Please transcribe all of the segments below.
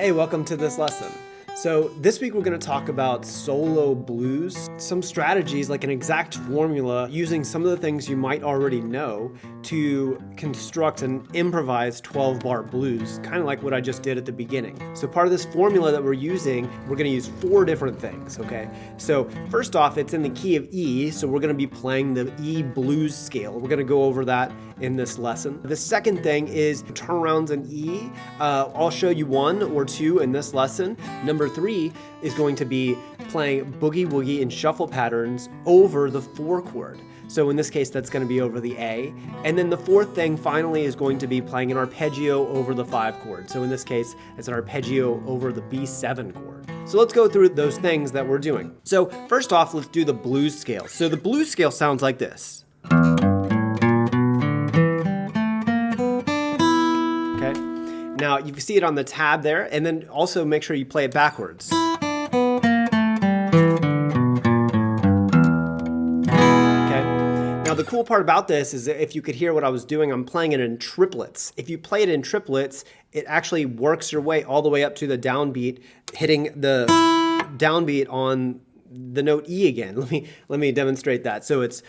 Hey, welcome to this lesson. So this week we're going to talk about solo blues, some strategies like an exact formula using some of the things you might already know to construct an improvised 12-bar blues, kind of like what I just did at the beginning. So part of this formula that we're using, we're going to use 4 different things, okay? So first off, it's in the key of E, so we're going to be playing the E blues scale. We're going to go over that in this lesson. The second thing is turnarounds in E. I'll show you 1 or 2 in this lesson. Number 3 is going to be playing boogie woogie and shuffle patterns over the 4 chord. So in this case, that's going to be over the A. And then the 4th thing finally is going to be playing an arpeggio over the 5 chord. So in this case, it's an arpeggio over the B7 chord. So let's go through those things that we're doing. So first off, let's do the blues scale. So the blues scale sounds like this. Now you can see it on the tab there, and then also make sure you play it backwards. Okay. Now the cool part about this is that if you could hear what I was doing, I'm playing it in triplets. If you play it in triplets, it actually works your way all the way up to the downbeat, hitting the downbeat on the note E again. Let me demonstrate that. So it's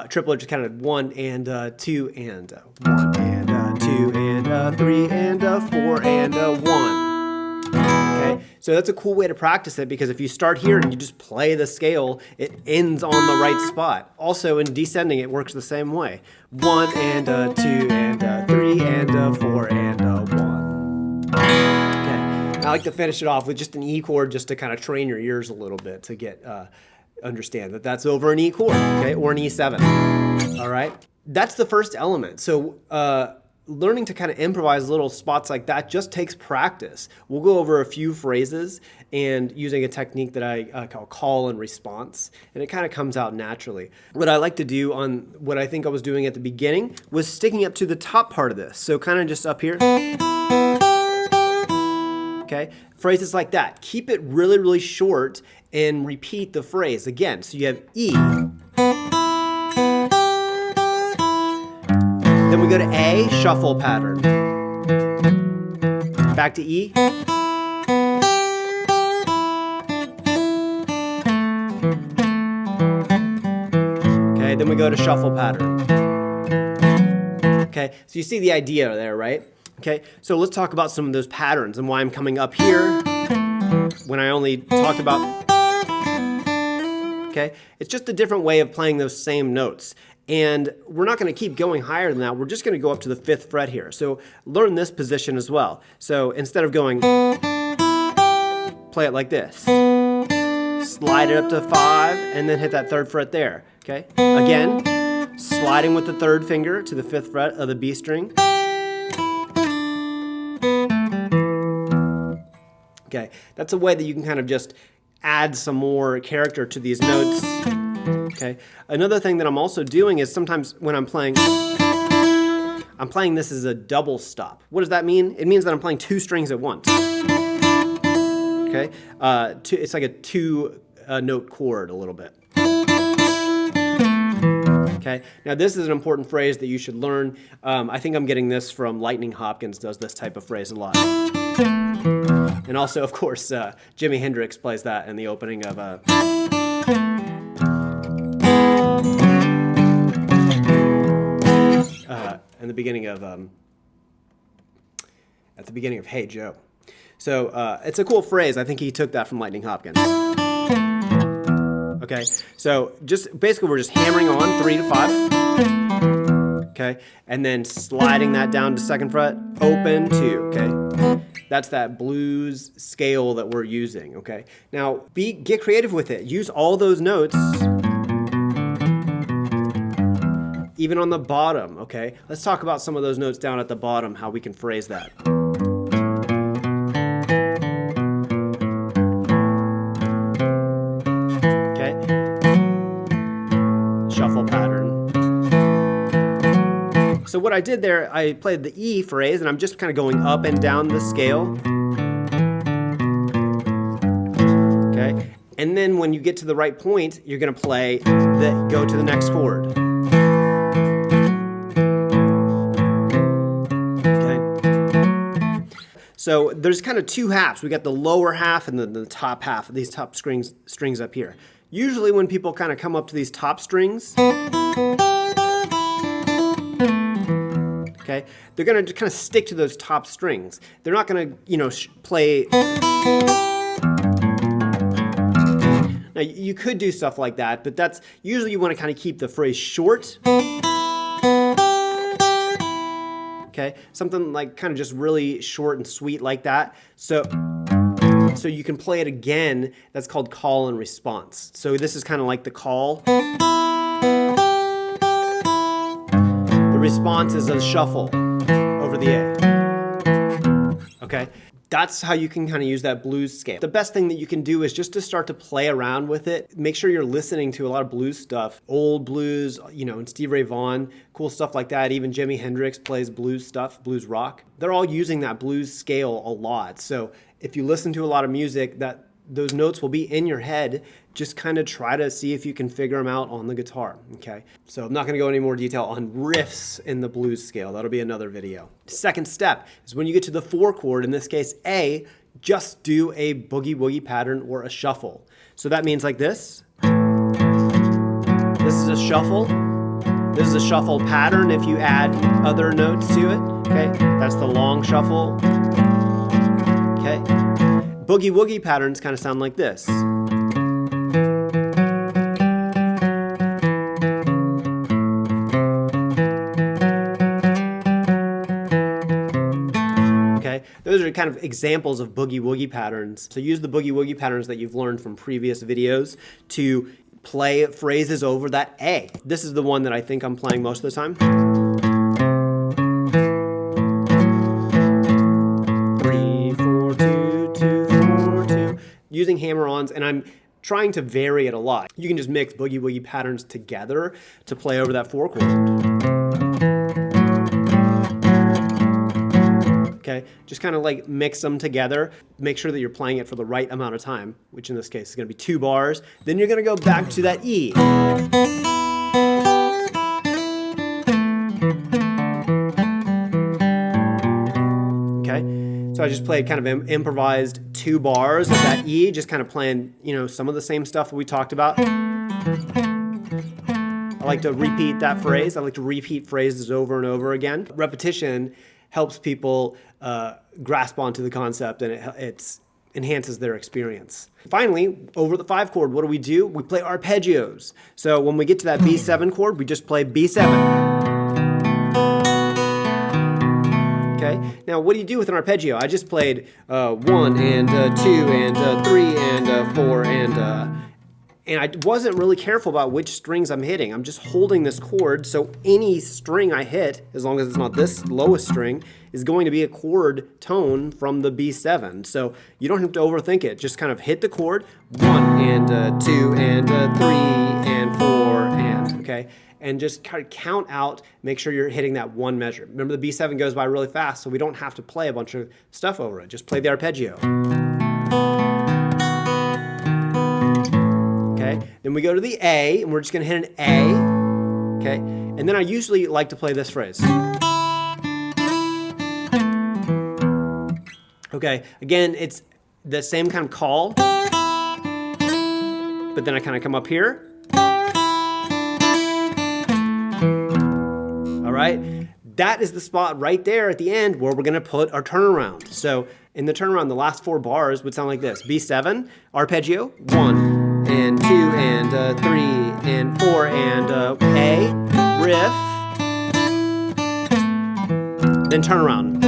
triplet, just kind of 1 and 2 and 1 and 2 and 3 and 4 and 1. Okay, so that's a cool way to practice it, because if you start here and you just play the scale, it ends on the right spot. Also in descending, it works the same way. 1 and 2 and 3 and 4 and 1. I like to finish it off with just an E chord, just to kind of train your ears a little bit to get understand that that's over an E chord, okay, or an E7. All right, that's the first element. So learning to kind of improvise little spots like that just takes practice. We'll go over a few phrases and using a technique that I call call and response, and it kind of comes out naturally. What I like to do on what I think I was doing at the beginning was sticking up to the top part of this. So kind of just up here. Okay, phrases like that. Keep it really, really short and repeat the phrase again. So you have E. Then we go to A, shuffle pattern. Back to E. Okay, then we go to shuffle pattern. Okay, so you see the idea there, right? Okay, so let's talk about some of those patterns and why I'm coming up here when I only talked about, okay? It's just a different way of playing those same notes. And we're not going to keep going higher than that. We're just going to go up to the 5th fret here. So learn this position as well. So instead of going, play it like this. Slide it up to 5 and then hit that 3rd fret there, okay? Again, sliding with the 3rd finger to the 5th fret of the B string. Okay, that's a way that you can kind of just add some more character to these notes. Okay, another thing that I'm also doing is sometimes when I'm playing this as a double stop. What does that mean? It means that I'm playing 2 strings at once. Okay, it's like a 2 note chord a little bit. Okay, now this is an important phrase that you should learn. I think I'm getting this from Lightning Hopkins, does this type of phrase a lot. And also, of course, Jimi Hendrix plays that in the opening of in the beginning of at the beginning of Hey Joe. So it's a cool phrase. I think he took that from Lightning Hopkins. Okay, so just basically we're just hammering on 3 to 5. Okay, and then sliding that down to 2nd fret, open 2. Okay. That's that blues scale that we're using, okay? Now, get creative with it. Use all those notes, even on the bottom, okay? Let's talk about some of those notes down at the bottom, how we can phrase that. Okay? Shuffle pattern. So what I did there, I played the E phrase, and I'm just kind of going up and down the scale. Okay, and then when you get to the right point, you're going to go to the next chord. Okay. So there's kind of two halves. We got the lower half and the top half of these top strings up here. Usually when people kind of come up to these top strings, okay, they're going to kind of stick to those top strings. They're not going to, you know, play. Now you could do stuff like that, but that's usually you want to kind of keep the phrase short. Okay, something like kind of just really short and sweet like that. So you can play it again. That's called call and response. So this is kind of like the call. The response is a shuffle over the A. Okay, that's how you can kind of use that blues scale. The best thing that you can do is just to start to play around with it. Make sure you're listening to a lot of blues stuff, old blues, you know, and Stevie Ray Vaughan, cool stuff like that. Even Jimi Hendrix plays blues stuff, blues rock. They're all using that blues scale a lot. So if you listen to a lot of music, those notes will be in your head. Just kind of try to see if you can figure them out on the guitar, okay? So I'm not gonna go into more detail on riffs in the blues scale. That'll be another video. Second step is when you get to the 4 chord, in this case A, just do a boogie woogie pattern or a shuffle. So that means like this. This is a shuffle. This is a shuffle pattern if you add other notes to it, okay? That's the long shuffle, okay? Boogie woogie patterns kind of sound like this. Okay, those are kind of examples of boogie woogie patterns. So use the boogie woogie patterns that you've learned from previous videos to play phrases over that A. This is the one that I think I'm playing most of the time. 3, 4, 2, 2, 4, 2. Using hammer-ons, and I'm trying to vary it a lot. You can just mix boogie woogie patterns together to play over that 4 chord. Okay, just kind of like mix them together. Make sure that you're playing it for the right amount of time, which in this case is going to be 2 bars. Then you're going to go back to that E. Okay, so I just played kind of improvised 2 bars of that E, just kind of playing, you know, some of the same stuff we talked about. I like to repeat that phrase. I like to repeat phrases over and over again. Repetition helps people grasp onto the concept, and it enhances their experience. Finally, over the 5 chord, what do? We play arpeggios. So when we get to that B7 chord, we just play B7. Okay, now what do you do with an arpeggio? I just played 1 and 2 and 3 and 4 and I wasn't really careful about which strings I'm hitting. I'm just holding this chord, so any string I hit, as long as it's not this lowest string, is going to be a chord tone from the B7. So you don't have to overthink it. Just kind of hit the chord, 1 and 2 and 3 and 4 and, okay? And just kind of count out, make sure you're hitting that one measure. Remember, the B7 goes by really fast, so we don't have to play a bunch of stuff over it. Just play the arpeggio. Okay, then we go to the A, and we're just gonna hit an A, okay? And then I usually like to play this phrase. Okay, again, it's the same kind of call, but then I kind of come up here. All right, that is the spot right there at the end where we're gonna put our turnaround. So in the turnaround, the last 4 bars would sound like this. B7, arpeggio, 1 and 2 and 3 and 4 and A, riff, then turn around.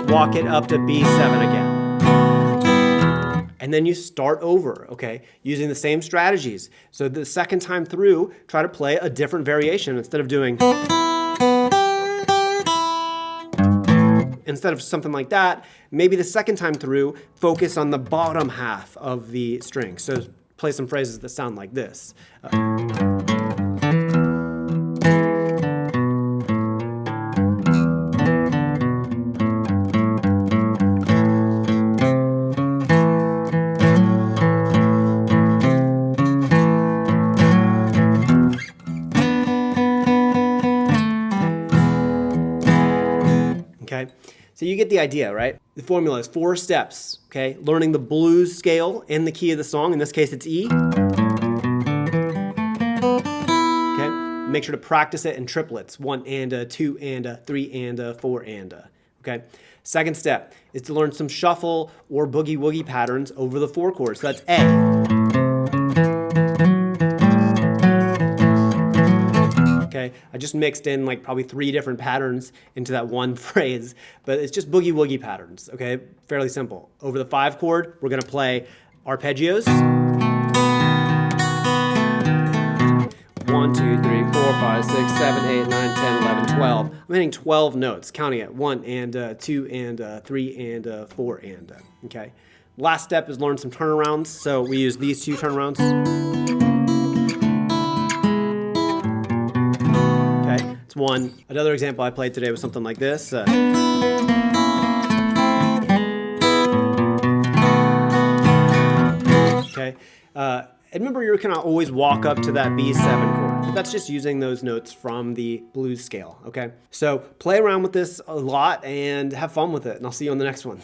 Walk it up to B7 again. And then you start over, okay, using the same strategies. So the second time through, try to play a different variation instead of doing... Instead of something like that, maybe the second time through, focus on the bottom half of the string. So play some phrases that sound like this. So you get the idea, right? The formula is 4 steps, okay? Learning the blues scale in the key of the song. In this case, it's E. Okay? Make sure to practice it in triplets. 1 and a, 2 and a, 3 and a, 4 and a. Okay? Second step is to learn some shuffle or boogie woogie patterns over the 4 chords. So that's A. Okay, I just mixed in like probably 3 different patterns into that one phrase, but it's just boogie woogie patterns, okay? Fairly simple. Over the 5 chord, we're gonna play arpeggios. 1, 2, 3, 4, 5, 6, 7, 8, 9, 10, 11, 12. I'm hitting 12 notes, counting it. 1 and 2 and 3 and 4 and, okay? Last step is learn some turnarounds. So we use these 2 turnarounds. It's one. Another example I played today was something like this. Okay. And remember, you can always walk up to that B7 chord. But that's just using those notes from the blues scale. Okay. So play around with this a lot and have fun with it. And I'll see you on the next one.